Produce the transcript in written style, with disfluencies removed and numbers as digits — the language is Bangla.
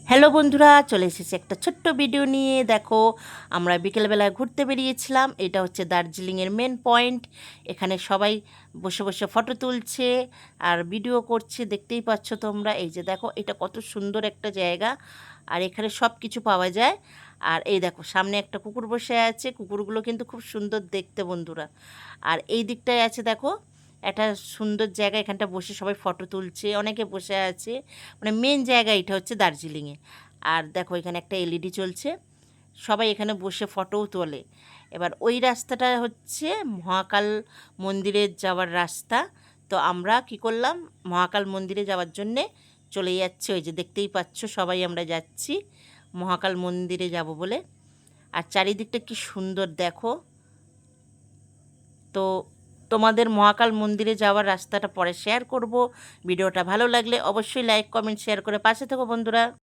হ্যালো বন্ধুরা, চলে এসেছি একটা ছোট্ট ভিডিও নিয়ে। দেখো, আমরা বিকেলবেলায় ঘুরতে বেরিয়েছিলাম। এটা হচ্ছে দার্জিলিংয়ের মেন পয়েন্ট। এখানে সবাই বসে বসে ফটো তুলছে আর ভিডিও করছে, দেখতেই পাচ্ছ তোমরা। এই যে দেখো, এটা কত সুন্দর একটা জায়গা, আর এখানে সব কিছু পাওয়া যায়। আর এই দেখো, সামনে একটা কুকুর বসে আছে। কুকুরগুলো কিন্তু খুব সুন্দর দেখতে বন্ধুরা। আর এই দিকটায় আছে দেখো, একটা সুন্দর জায়গা, এখানটা বসে সবাই ফটো তুলছে, অনেকে বসে আছে। মানে মেন জায়গা এটা হচ্ছে দার্জিলিংয়ে। আর দেখো, এখানে একটা এলইডি চলছে, সবাই এখানে বসে ফটোও তোলে। এবার ওই রাস্তাটা হচ্ছে মহাকাল মন্দিরে যাওয়ার রাস্তা। তো আমরা কি করলাম, মহাকাল মন্দিরে যাওয়ার জন্যে চলে যাচ্ছি। ওই যে দেখতেই পাচ্ছ, সবাই আমরা যাচ্ছি মহাকাল মন্দিরে যাব বলে। আর চারিদিকটা কি সুন্দর দেখো। তো তোমাদের মহাকাল মন্দিরে যাওয়ার রাস্তাটা পরে শেয়ার করব। ভিডিওটা ভালো লাগলে অবশ্যই লাইক কমেন্ট শেয়ার করে পাশে থেকো বন্ধুরা।